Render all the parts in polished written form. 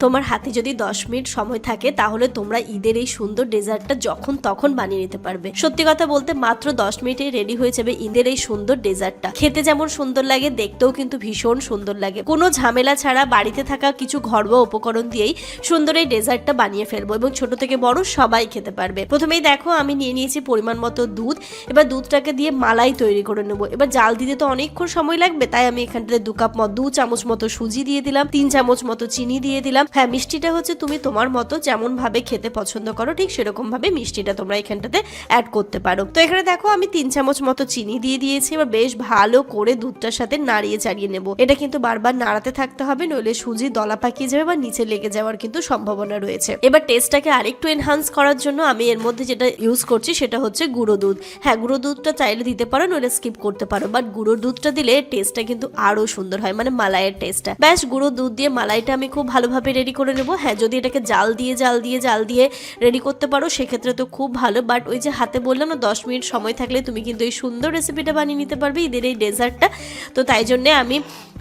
তোমার হাতে যদি 10 মিনিট সময় থাকে তাহলে তোমরা ঈদের এই সুন্দর ডেজার্টটা যখন তখন বানিয়ে নিতে পারবে। সত্যি কথা বলতে মাত্র 10 মিনিটেই রেডি হয়ে যাবে ঈদের এই সুন্দর ডেজার্টটা। খেতে যেমন সুন্দর লাগে দেখতেও কিন্তু ভীষণ সুন্দর লাগে। কোনো ঝামেলা ছাড়া বাড়িতে থাকা কিছু ঘরোয়া উপকরণ দিয়েই সুন্দর এই ডেজার্টটা বানিয়ে ফেলবো এবং ছোট থেকে বড় সবাই খেতে পারবে। প্রথমেই দেখো আমি নিয়ে নিয়েছি পরিমাণ মতো দুধ। এবার দুধটাকে দিয়ে মালাই তৈরি করে নেবো। এবার জাল দিতে তো অনেকক্ষণ সময় লাগবে, তাই আমি এখানটাতে 2 চামচ মতো সুজি দিয়ে দিলাম, 3 চামচ মতো চিনি দিয়ে দিলাম। হ্যাঁ, মিষ্টিটা হচ্ছে তুমি তোমার মতো যেমন ভাবে খেতে পছন্দ করো ঠিক সেরকম ভাবে মিষ্টিটা তোমরা এখানটাতে অ্যাড করতে পারো। তো এখানে দেখো আমি 3 চামচ মতো চিনি দিয়ে দিয়েছি। এবার বেশ ভালো করে দুধটার সাথে নাড়িয়ে চাড়িয়ে নেব। এটা কিন্তু বারবার নাড়াতে থাকতে হবে, নইলে সুজি দলা পাকিয়ে যাবে বা নিচে লেগে যাওয়ার কিন্তু সম্ভাবনা রয়েছে। এবার টেস্টটাকে আরেকটু এনহান্স করার জন্য আমি এর মধ্যে যেটা ইউজ করছি সেটা হচ্ছে গুঁড়ো দুধ। হ্যাঁ, গুঁড়ো দুধটা চাইলে দিতে পারো, নইলে স্কিপ করতে পারো, বাট গুঁড়ো দুধটা দিলে টেস্টটা কিন্তু আরো সুন্দর হয়, মানে মালাইয়ের টেস্টটা। ব্যাস গুঁড়ো দুধ দিয়ে মালাইটা আমি খুব ভালোভাবে রেডি করে নেব। হ্যাঁ, যদি এটাকে জাল দিয়ে রেডি করতে পারো সেক্ষেত্রে তো খুব ভালো, বাট ওই যে হাতে বললাম না 10 মিনিট সময় থাকলে তুমি কিন্তু এই সুন্দর রেসিপিটা বানিয়ে নিতে পারবে ঈদের এই ডেজার্টটা। তো তাই জন্যে আমি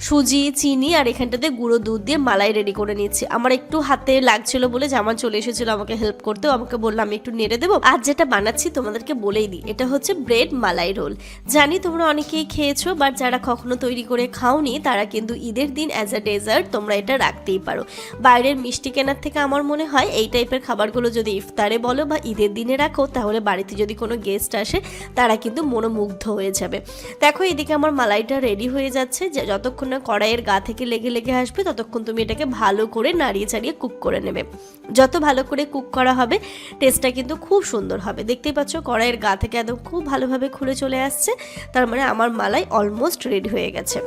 সুজি, চিনি আর এখানটাতে গুঁড়ো দুধ দিয়ে মালাই রেডি করে নিচ্ছি। আমার একটু হাতে লাগছিল বলে জামা চলে এসেছিল আমাকে হেল্প করতে, আমাকে বললাম আমি একটু নেড়ে দেবো। আজ যেটা বানাচ্ছি তোমাদেরকে বলেই দিই, এটা হচ্ছে ব্রেড মালাই রোল। জানি তোমরা অনেকেই খেয়েছো, বাট যারা কখনো তৈরি করে খাওনি তারা কিন্তু ঈদের দিন অ্যাজ আ ডেজার্ট তোমরা এটা রাখতেই পারো। বাইরের মিষ্টি কেনার থেকে আমার মনে হয় এই টাইপের খাবারগুলো যদি ইফতারে বলো বা ঈদের দিনে রাখো তাহলে বাড়িতে যদি কোনো গেস্ট আসে তারা কিন্তু মনোমুগ্ধ হয়ে যাবে। দেখো এদিকে আমার মালাইটা রেডি হয়ে যাচ্ছে। যতক্ষণ না কড়াইয়ের গা থেকে লেগে আসবে ততক্ষণ তুমি এটাকে ভালো করে নাড়িয়ে চাড়িয়ে কুক করে নেবে। যত ভালো করে কুক করা হবে টেস্টটা কিন্তু খুব সুন্দর হবে। দেখতেই পাচ্ছ কড়াইয়ের গা থেকে একদম খুব ভালোভাবে খুলে চলে আসছে, তার মানে আমার মালাই অলমোস্ট রেডি হয়ে গেছে।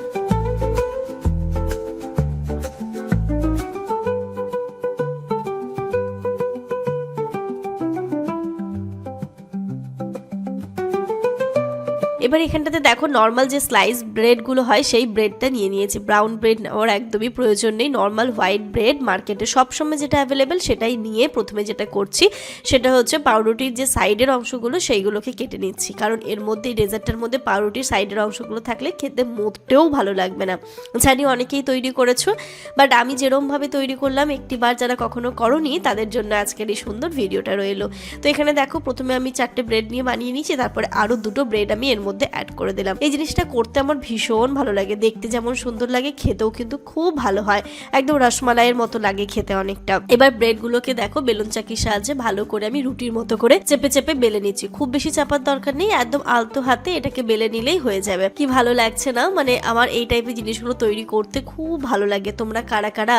এবার এখানটাতে দেখো নর্মাল যে স্লাইস ব্রেডগুলো হয় সেই ব্রেডটা নিয়ে নিয়েছি। ব্রাউন ব্রেড নেওয়ার একদমই প্রয়োজন নেই, নর্মাল হোয়াইট ব্রেড মার্কেটে সবসময় যেটা অ্যাভেলেবেল সেটাই নিয়ে প্রথমে যেটা করছি সেটা হচ্ছে পাউরুটির যে সাইডের অংশগুলো সেইগুলোকে কেটে নিচ্ছি, কারণ এর মধ্যে ডেজার্টটার মধ্যে পাউরুটির সাইডের অংশগুলো থাকলে খেতে মোটেও ভালো লাগবে না। জানি অনেকেই তৈরি করেছো, বাট আমি যেরমভাবে তৈরি করলাম একটিবার যারা কখনো করনি তাদের জন্য আজকের এই সুন্দর ভিডিওটা রইলো। তো এখানে দেখো প্রথমে আমি 4টে ব্রেড নিয়ে বানিয়ে নিয়েছি, তারপরে আরও 2টো ব্রেড আমি এর মধ্যে অ্যাড করে দিলাম। এই জিনিসটা করতে আমার ভীষণ ভালো লাগে, দেখতে যেমন সুন্দর লাগে খেতেও কিন্তু খুব ভালো হয়, একদম রসমালাইয়ের মতো লাগে খেতে অনেকটা। এবার ব্রেডগুলোকে দেখো বেলুন চাকির সাহায্যে ভালো করে আমি রুটির মতো করে চেপে বেলে নিচ্ছি। খুব বেশি চাপার দরকার নেই, একদম আলতো হাতে এটাকে বেলে নিলেই হয়ে যাবে। কি ভালো লাগছে না, মানে আমার এই টাইপের জিনিসগুলো তৈরি করতে খুব ভালো লাগে। তোমরা কারা কারা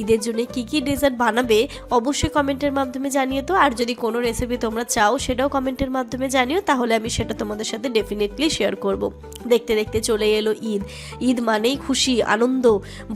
ঈদের জন্য কি ডেজার্ট বানাবে অবশ্যই কমেন্টের মাধ্যমে জানিও তো, আর যদি কোনো রেসিপি তোমরা চাও সেটাও কমেন্টের মাধ্যমে জানিও, তাহলে আমি সেটা তোমাদের সাথে ডেফিনেটলি শেয়ার করব। দেখতে দেখতে চলে এলো ঈদ। ঈদ মানেই খুশি, আনন্দ,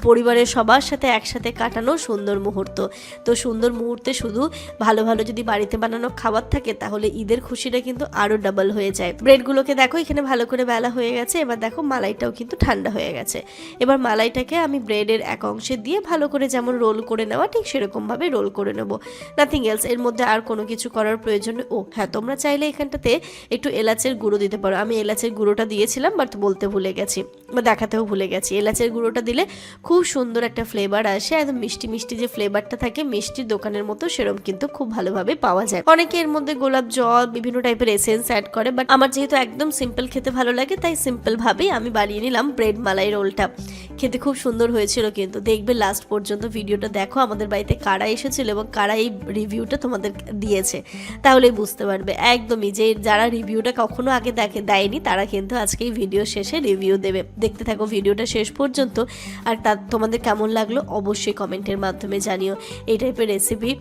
পরিবারের সবার সাথে একসাথে কাটানো সুন্দর মুহূর্ত। তো সুন্দর মুহূর্তে শুধু ভালো ভালো যদি বাড়িতে বানানো খাবার থাকে তাহলে ঈদের খুশিটা কিন্তু আরো ডাবল হয়ে যায়। ব্রেডগুলোকে দেখো এখানে ভালো করে বেলা হয়ে গেছে। এবার দেখো মালাইটাও কিন্তু ঠান্ডা হয়ে গেছে। এবার মালাইটাকে আমি ব্রেডের এক অংশে দিয়ে ভালো করে যেমন রোল করে নেওয়া ঠিক সেরকম ভাবে রোল করে নেব, নাথিং এলস। এর মধ্যে আর কোনো কিছু করার প্রয়োজন নেই। ও হ্যাঁ, তোমরা চাইলে এখানটাতে একটু এলাচের গুঁড়ো দিতে পারো। আমি এলাচের গুঁড়োটা দিয়েছিলাম বাট বলতে ভুলে গেছি বা দেখাতেও ভুলে গেছি। এলাচের গুঁড়োটা দিলে খুব সুন্দর একটা ফ্লেভার আসে, একদম মিষ্টি মিষ্টি যে ফ্লেভারটা থাকে মিষ্টির দোকানের মতো সেরকম কিন্তু খুব ভালোভাবে পাওয়া যায়। অনেকে এর মধ্যে গোলাপ জল বিভিন্ন টাইপের এসেন্স অ্যাড করে, বাট আমার যেহেতু একদম সিম্পল খেতে ভালো লাগে তাই সিম্পল ভাবেই আমি বানিয়ে নিলাম ব্রেড মালাই রোলটা। খেতে খুব সুন্দর হয়েছিল কিন্তু। দেখবে লাস্ট পর্যন্ত ভিডিওটা দেখো আমাদের বাড়িতে কারা এসেছিল এবং কারা এই রিভিউটা তোমাদের দিয়েছে, তাহলেই বুঝতে পারবে একদমই যে যারা রিভিউটা কখনো আগে দেয়নি তারা কিন্তু আজকে এই ভিডিও শেষে রিভিউ দেবে। দেখতে থাকো ভিডিওটা শেষ পর্যন্ত, আর তোমাদের কেমন লাগলো অবশ্যই কমেন্টের মাধ্যমে জানিও। এই টাইপের রেসিপি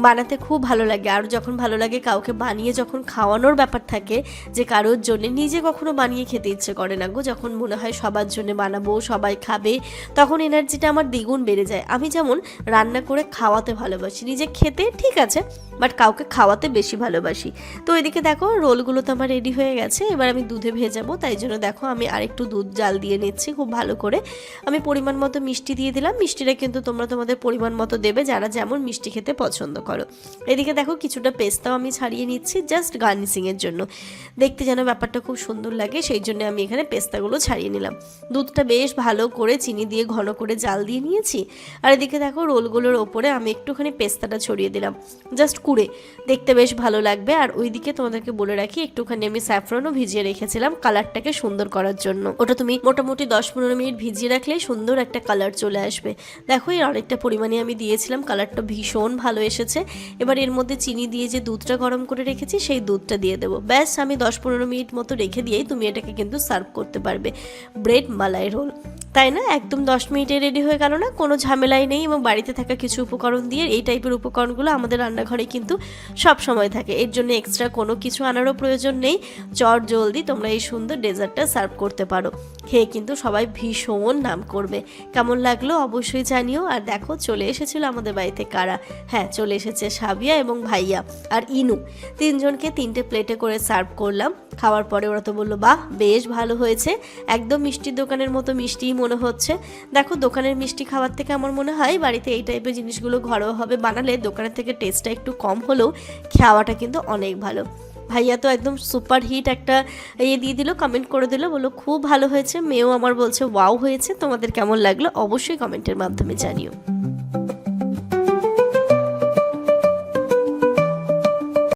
বানাতে খুব ভালো লাগে, আর যখন ভালো লাগে কাউকে বানিয়ে যখন খাওয়ানোর ব্যাপার থাকে যে কারোর জন্য, নিজে কখনো বানিয়ে খেতে ইচ্ছে করে না গো। যখন মনে হয় সবার জন্য বানাবো সবাই খাবে তখন এনার্জিটা আমার দ্বিগুণ বেড়ে যায়। আমি যেমন রান্না করে খাওয়াতে ভালোবাসি, নিজে খেতে ঠিক আছে বাট কাউকে খাওয়াতে বেশি ভালোবাসি। তো এদিকে দেখো রোলগুলো তো আমার রেডি হয়ে গেছে, এবার আমি দুধে ভেজাবো, তাই জন্য দেখো আমি আরেকটু দুধ জাল দিয়ে নিচ্ছি খুব ভালো করে। আমি পরিমাণ মতো মিষ্টি দিয়ে দিলাম, মিষ্টিটা কিন্তু তোমরা তোমাদের পরিমাণ মতো দেবে, যারা যেমন মিষ্টি খেতে পছন্দ করো। এদিকে দেখো কিছুটা পেস্তাও আমি ছাড়িয়ে নিচ্ছি জাস্ট গার্নিশিংয়ের জন্য, দেখতে যেন ব্যাপারটা খুব সুন্দর লাগে, সেই জন্য আমি এখানে পেস্তাগুলো ছাড়িয়ে নিলাম। দুধটা বেশ ভালো করে চিনি দিয়ে ঘন করে জাল দিয়ে নিয়েছি। আর এদিকে দেখো রোলগুলোর ওপরে আমি একটুখানি পেস্তাটা ছড়িয়ে দিলাম জাস্ট কুড়ে, দেখতে বেশ ভালো লাগবে। আর ওইদিকে তোমাদেরকে বলে রাখি একটুখানি আমি স্যাফরনও ভিজিয়ে রেখেছিলাম কালারটাকে সুন্দর করার জন্য। ওটা তুমি মোটামুটি 10-15 মিনিট ভিজিয়ে রাখলেই সুন্দর একটা কালার চলে আসবে। দেখো এর অনেকটা পরিমাণে আমি দিয়েছিলাম, কালারটা ভীষণ ভালো এসেছে। এবার এর মধ্যে চিনি দিয়ে যে দুধটা গরম করে রেখেছি সেই দুধটা দিয়ে দেবো। ব্যাস আমি 10-15 মিনিট মতো রেখে দিয়েই তুমি এটাকে কিন্তু সার্ভ করতে পারবে ব্রেড মালাই রোল, তাই না? একদম 10 মিনিটে রেডি হয়ে গেল না, কোনো ঝামেলাই নেই। এবং বাড়িতে থাকা কিছু উপকরণ দিয়ে এই টাইপের উপকরণগুলো আমাদের রান্নাঘরে কিন্তু সব সময় থাকে, এর জন্য এক্সট্রা কোনো কিছু আনারও প্রয়োজন নেই। চট জলদি তোমরা এই সুন্দর ডেজার্টটা সার্ভ করতে পারো, খেয়ে কিন্তু সবাই ভীষণ নাম করবে। কেমন লাগলো অবশ্যই জানিও। আর দেখো চলে এসেছিল আমাদের বাড়িতে কারা, হ্যাঁ চলে এসেছে সাবিয়া এবং ভাইয়া আর ইনু, তিনজনকে 3টে প্লেটে করে সার্ভ করলাম। খাওয়ার পরে ওরা তো বললো বাহ বেশ ভালো হয়েছে, একদম মিষ্টির দোকানের মতো মিষ্টিই মনে হচ্ছে। দেখো দোকানের মিষ্টি খাওয়ার থেকে আমার মনে হয় বাড়িতে এই টাইপের জিনিসগুলো ঘরোয়াভাবে বানালে দোকানের থেকে টেস্টটা একটু কম হলেও খাওয়াটা কিন্তু অনেক ভালো। ভাইয়া তো একদম সুপার হিট একটা দিয়ে দিল, কমেন্ট করে দিল, বললো খুব ভালো হয়েছে। মেয়েও আমার বলছে ওয়াও হয়েছে। তোমাদের কেমন লাগলো অবশ্যই কমেন্টের মাধ্যমে জানিও।